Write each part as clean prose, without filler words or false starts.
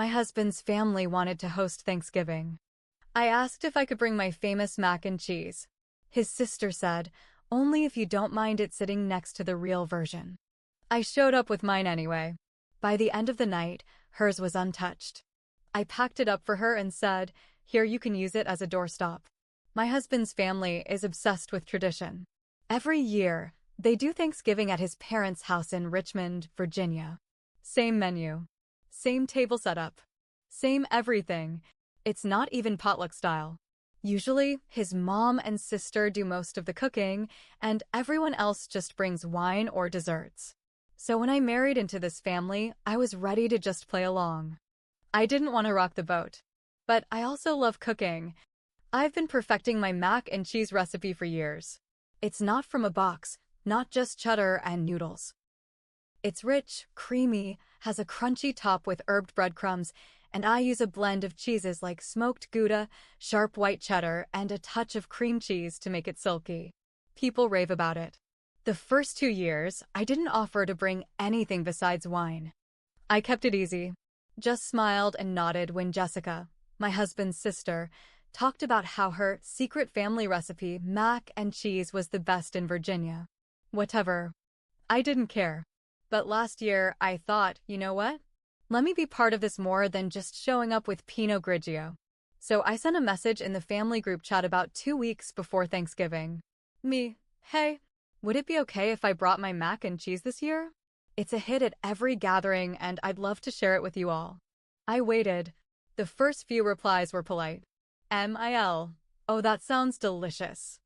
My husband's family wanted to host Thanksgiving. I asked if I could bring my famous mac and cheese. His sister said, only if you don't mind it sitting next to the real version. I showed up with mine anyway. By the end of the night, hers was untouched. I packed it up for her and said, here, you can use it as a doorstop. My husband's family is obsessed with tradition. Every year, they do Thanksgiving at his parents' house in Richmond, Virginia. Same menu. Same table setup. Same everything. It's not even potluck style. Usually, his mom and sister do most of the cooking, and everyone else just brings wine or desserts. So when I married into this family, I was ready to just play along. I didn't want to rock the boat. But I also love cooking. I've been perfecting my mac and cheese recipe for years. It's not from a box, not just cheddar and noodles. It's rich, creamy, has a crunchy top with herbed breadcrumbs, and I use a blend of cheeses like smoked Gouda, sharp white cheddar, and a touch of cream cheese to make it silky. People rave about it. The first 2 years, I didn't offer to bring anything besides wine. I kept it easy. Just smiled and nodded when Jessica, my husband's sister, talked about how her secret family recipe, mac and cheese, was the best in Virginia. Whatever. I didn't care. But last year, I thought, you know what? Let me be part of this more than just showing up with Pinot Grigio. So I sent a message in the family group chat about 2 weeks before Thanksgiving. Hey, would it be okay if I brought my mac and cheese this year? It's a hit at every gathering, and I'd love to share it with you all. I waited. The first few replies were polite. MIL. Oh, that sounds delicious.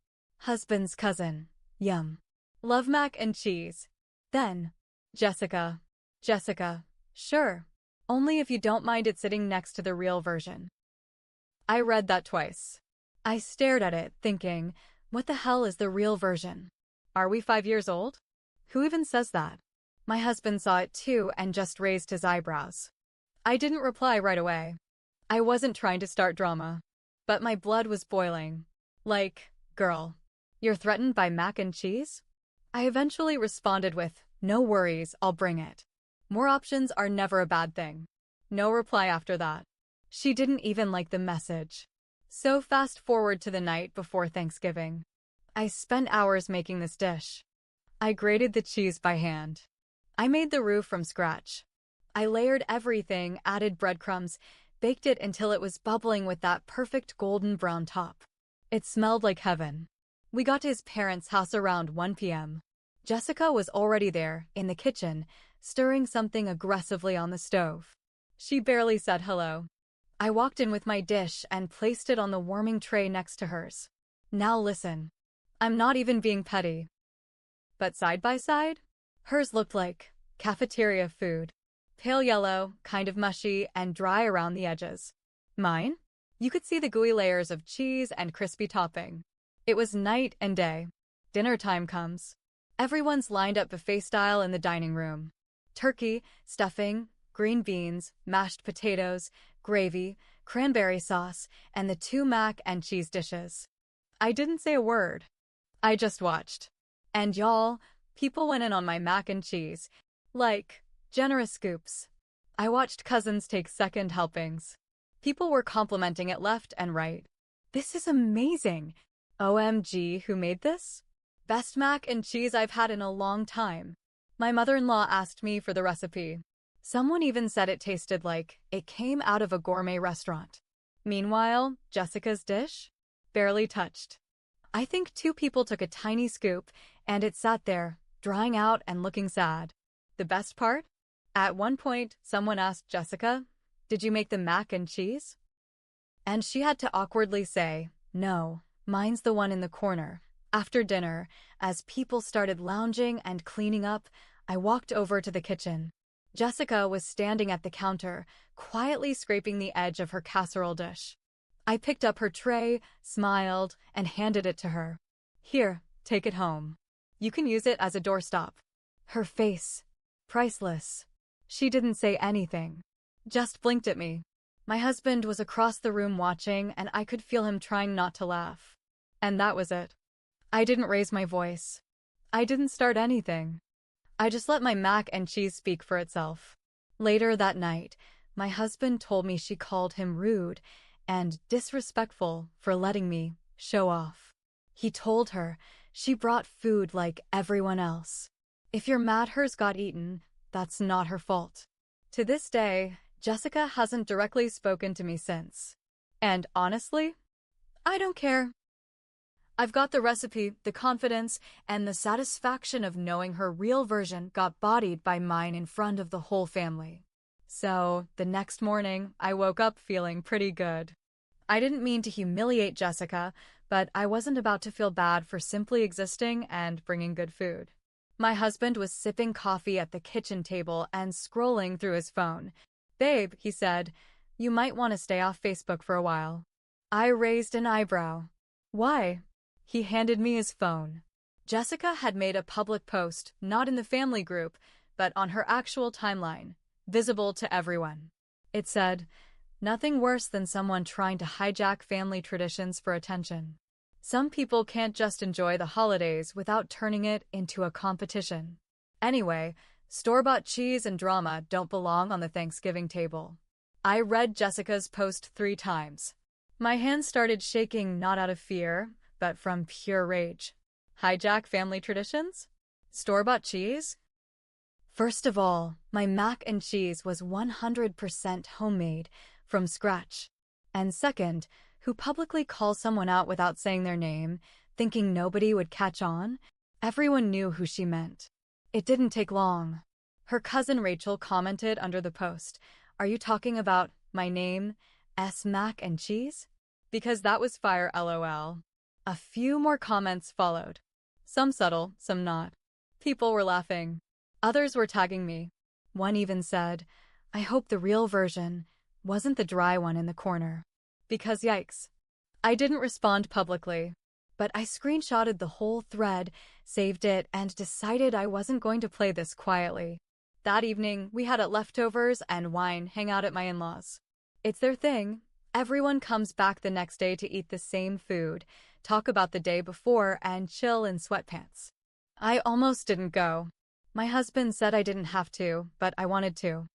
Husband's cousin. Yum. Love mac and cheese. Then, Jessica. Sure. Only if you don't mind it sitting next to the real version. I read that twice. I stared at it, thinking, what the hell is the real version? Are we 5 years old? Who even says that? My husband saw it too and just raised his eyebrows. I didn't reply right away. I wasn't trying to start drama. But my blood was boiling. Like, girl, you're threatened by mac and cheese? I eventually responded with, no worries, I'll bring it. More options are never a bad thing. No reply after that. She didn't even like the message. So fast forward to the night before Thanksgiving. I spent hours making this dish. I grated the cheese by hand. I made the roux from scratch. I layered everything, added breadcrumbs, baked it until it was bubbling with that perfect golden brown top. It smelled like heaven. We got to his parents' house around 1 p.m. Jessica was already there, in the kitchen, stirring something aggressively on the stove. She barely said hello. I walked in with my dish and placed it on the warming tray next to hers. Now listen. I'm not even being petty. But side by side, hers looked like cafeteria food. Pale yellow, kind of mushy, and dry around the edges. Mine? You could see the gooey layers of cheese and crispy topping. It was night and day. Dinner time comes. Everyone's lined up buffet style in the dining room. Turkey, stuffing, green beans, mashed potatoes, gravy, cranberry sauce, and the 2 mac and cheese dishes. I didn't say a word. I just watched. And y'all, people went in on my mac and cheese. Like, generous scoops. I watched cousins take second helpings. People were complimenting it left and right. This is amazing. OMG, who made this? Best mac and cheese I've had in a long time. My mother-in-law asked me for the recipe. Someone even said it tasted like it came out of a gourmet restaurant. Meanwhile, Jessica's dish? Barely touched. I think 2 people took a tiny scoop, and it sat there, drying out and looking sad. The best part? At one point, someone asked Jessica, did you make the mac and cheese? And she had to awkwardly say, no, mine's the one in the corner. After dinner, as people started lounging and cleaning up, I walked over to the kitchen. Jessica was standing at the counter, quietly scraping the edge of her casserole dish. I picked up her tray, smiled, and handed it to her. Here, take it home. You can use it as a doorstop. Her face. Priceless. She didn't say anything. Just blinked at me. My husband was across the room watching, and I could feel him trying not to laugh. And that was it. I didn't raise my voice. I didn't start anything. I just let my mac and cheese speak for itself. Later that night, My husband told me she called him rude and disrespectful for letting me show off. He told her she brought food like everyone else. If you're mad hers got eaten, that's not her fault. To this day, Jessica hasn't directly spoken to me since. And honestly, I don't care. I've got the recipe, the confidence, and the satisfaction of knowing her real version got bodied by mine in front of the whole family. So, the next morning, I woke up feeling pretty good. I didn't mean to humiliate Jessica, but I wasn't about to feel bad for simply existing and bringing good food. My husband was sipping coffee at the kitchen table and scrolling through his phone. "Babe," he said, "you might want to stay off Facebook for a while." I raised an eyebrow. "Why?" He handed me his phone. Jessica had made a public post, not in the family group, but on her actual timeline, visible to everyone. It said, "Nothing worse than someone trying to hijack family traditions for attention. Some people can't just enjoy the holidays without turning it into a competition. Anyway, store-bought cheese and drama don't belong on the Thanksgiving table." I read Jessica's post 3 times. My hands started shaking not out of fear, but from pure rage. Hijack family traditions? Store-bought cheese? First of all, my mac and cheese was 100% homemade, from scratch. And second, who publicly calls someone out without saying their name, thinking nobody would catch on? Everyone knew who she meant. It didn't take long. Her cousin Rachel commented under the post, "Are you talking about my name, S mac and cheese?" Because that was fire, LOL. A few more comments followed. Some subtle, some not. People were laughing. Others were tagging me. One even said, "I hope the real version wasn't the dry one in the corner." Because yikes. I didn't respond publicly, but I screenshotted the whole thread, saved it, and decided I wasn't going to play this quietly. That evening, we had leftovers and wine hang out at my in-laws. It's their thing. Everyone comes back the next day to eat the same food, talk about the day before, and chill in sweatpants. I almost didn't go. My husband said I didn't have to, but I wanted to.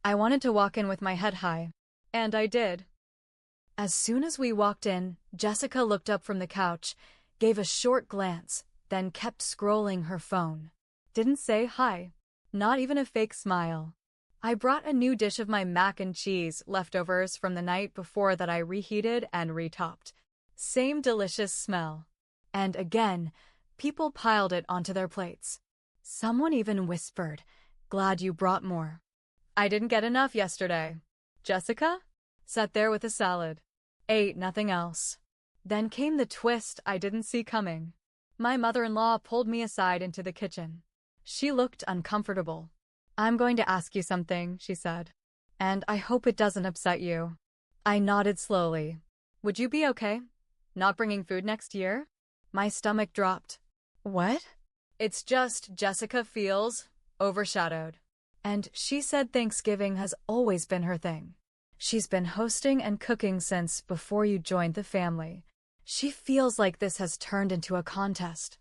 I wanted to walk in with my head high. And I did. As soon as we walked in, Jessica looked up from the couch, gave a short glance, then kept scrolling her phone. Didn't say hi. Not even a fake smile. I brought a new dish of my mac and cheese leftovers from the night before that I reheated and retopped. Same delicious smell. And again, people piled it onto their plates. Someone even whispered, "Glad you brought more." I didn't get enough yesterday. Jessica sat there with a salad. Ate nothing else. Then came the twist I didn't see coming. My mother-in-law pulled me aside into the kitchen. She looked uncomfortable. "I'm going to ask you something," she said. "And I hope it doesn't upset you." I nodded slowly. "Would you be okay not bringing food next year?" My stomach dropped. "What?" "It's just Jessica feels overshadowed. And she said Thanksgiving has always been her thing. She's been hosting and cooking since before you joined the family. She feels like this has turned into a contest."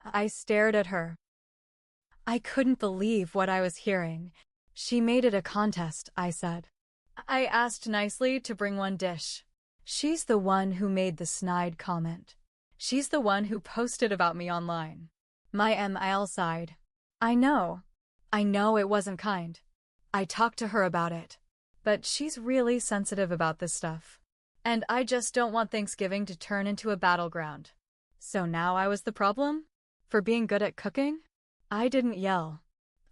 I stared at her. I couldn't believe what I was hearing. "She made it a contest," I said. "I asked nicely to bring one dish." She's the one who made the snide comment. She's the one who posted about me online. My ML sighed. I know it wasn't kind. I talked to her about it. But she's really sensitive about this stuff. And I just don't want Thanksgiving to turn into a battleground. So now I was the problem? For being good at cooking? I didn't yell.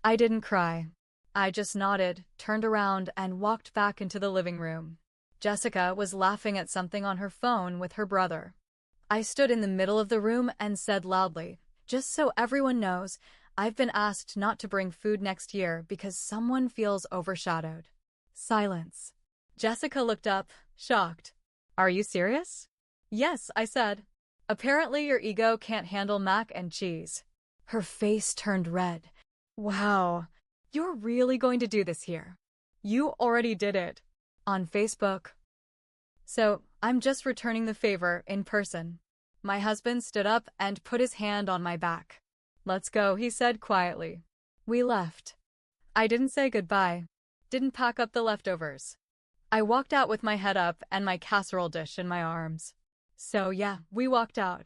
I didn't cry. I just nodded, turned around, and walked back into the living room. Jessica was laughing at something on her phone with her brother. I stood in the middle of the room and said loudly, "Just so everyone knows, I've been asked not to bring food next year because someone feels overshadowed." Silence. Jessica looked up, shocked. "Are you serious?" "Yes," I said. "Apparently your ego can't handle mac and cheese." Her face turned red. "Wow, you're really going to do this here? You already did it. On Facebook." "So, I'm just returning the favor in person." My husband stood up and put his hand on my back. "Let's go," he said quietly. We left. I didn't say goodbye. didn't pack up the leftovers. I walked out with my head up and my casserole dish in my arms. So yeah, we walked out.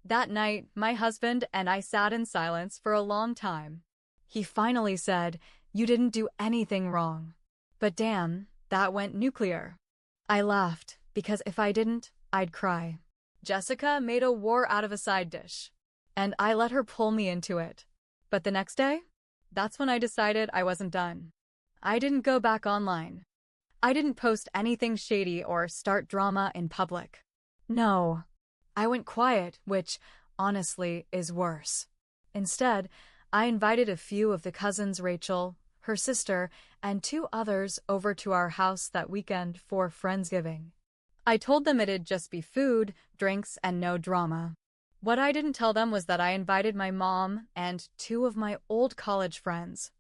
That night, my husband and I sat in silence for a long time. He finally said, "You didn't do anything wrong." But damn, that went nuclear. I laughed, because if I didn't, I'd cry. Jessica made a war out of a side dish, and I let her pull me into it. But the next day, that's when I decided I wasn't done. I didn't go back online. I didn't post anything shady or start drama in public. No, I went quiet, which, honestly, is worse. Instead, I invited a few of the cousins, Rachel, her sister, and 2 others over to our house that weekend for Friendsgiving. I told them it'd just be food, drinks, and no drama. What I didn't tell them was that I invited my mom and 2 of my old college friends,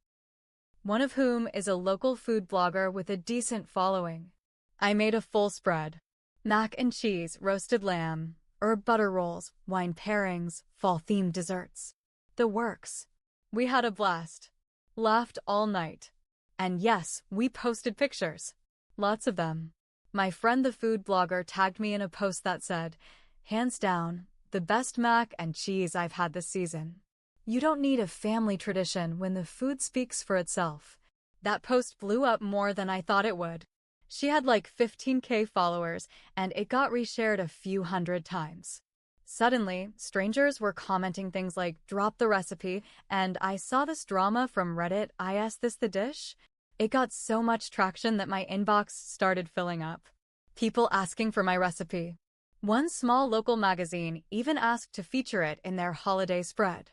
one of whom is a local food blogger with a decent following. I made a full spread. Mac and cheese, roasted lamb, herb butter rolls, wine pairings, fall-themed desserts. The works. We had a blast. Laughed all night. And yes, we posted pictures. Lots of them. My friend the food blogger tagged me in a post that said, "Hands down, the best mac and cheese I've had this season." You don't need a family tradition when the food speaks for itself. That post blew up more than I thought it would. She had like 15K followers, and it got reshared a few hundred times. Suddenly, strangers were commenting things like, "Drop the recipe," and "I saw this drama from Reddit, is this the dish?" It got so much traction that my inbox started filling up. People asking for my recipe. One small local magazine even asked to feature it in their holiday spread.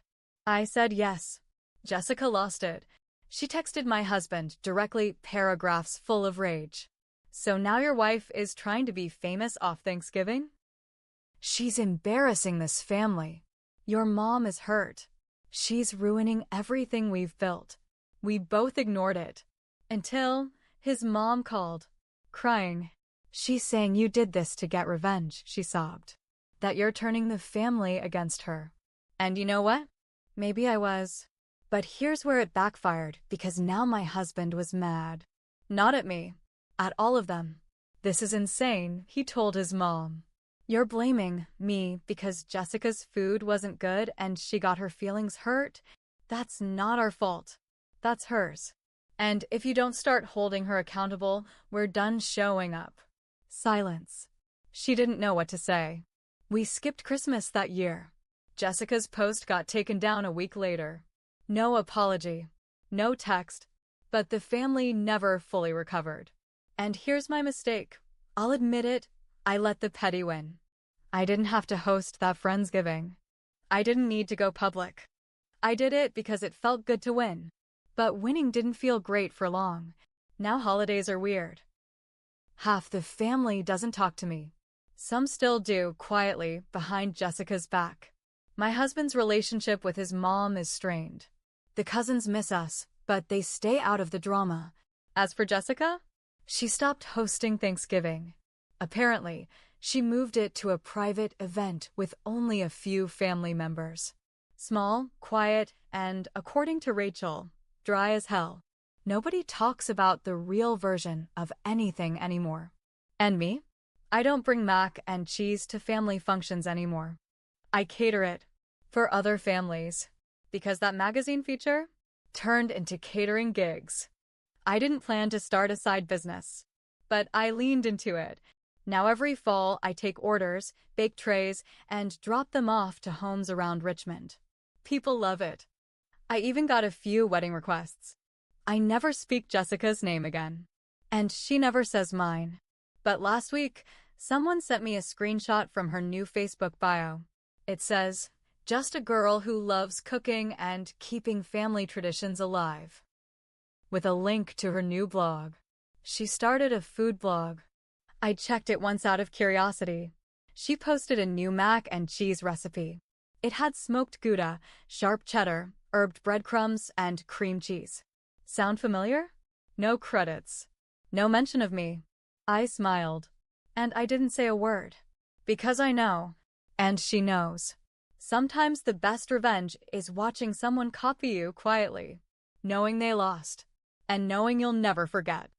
I said yes. Jessica lost it. She texted my husband directly, paragraphs full of rage. "So now your wife is trying to be famous off Thanksgiving? She's embarrassing this family. Your mom is hurt. She's ruining everything we've built." We both ignored it. Until his mom called, crying. "She's saying you did this to get revenge," she sobbed. "That you're turning the family against her." And you know what? Maybe I was. But here's where it backfired, because now my husband was mad. Not at me. At all of them. "This is insane," he told his mom. "You're blaming me because Jessica's food wasn't good and she got her feelings hurt? That's not our fault. That's hers. And if you don't start holding her accountable, we're done showing up." Silence. She didn't know what to say. We skipped Christmas that year. Jessica's post got taken down a week later. No apology. No text. But the family never fully recovered. And here's my mistake. I'll admit it, I let the petty win. I didn't have to host that Friendsgiving. I didn't need to go public. I did it because it felt good to win. But winning didn't feel great for long. Now holidays are weird. Half the family doesn't talk to me. Some still do, quietly, behind Jessica's back. My husband's relationship with his mom is strained. The cousins miss us, but they stay out of the drama. As for Jessica, she stopped hosting Thanksgiving. Apparently, she moved it to a private event with only a few family members. Small, quiet, and, according to Rachel, dry as hell. Nobody talks about the real version of anything anymore. And me? I don't bring mac and cheese to family functions anymore. I cater it for other families, because that magazine feature turned into catering gigs. I didn't plan to start a side business, but I leaned into it. Now every fall I take orders, bake trays, and drop them off to homes around Richmond. People love it. I even got a few wedding requests. I never speak Jessica's name again, and she never says mine. But last week, someone sent me a screenshot from her new Facebook bio. It says, "Just a girl who loves cooking and keeping family traditions alive," with a link to her new blog. She started a food blog. I checked it once out of curiosity. She posted a new mac and cheese recipe. It had smoked Gouda, sharp cheddar, herbed breadcrumbs, and cream cheese. Sound familiar? No credits. No mention of me. I smiled. And I didn't say a word. Because I know. And she knows. Sometimes the best revenge is watching someone copy you quietly, knowing they lost. and knowing you'll never forget.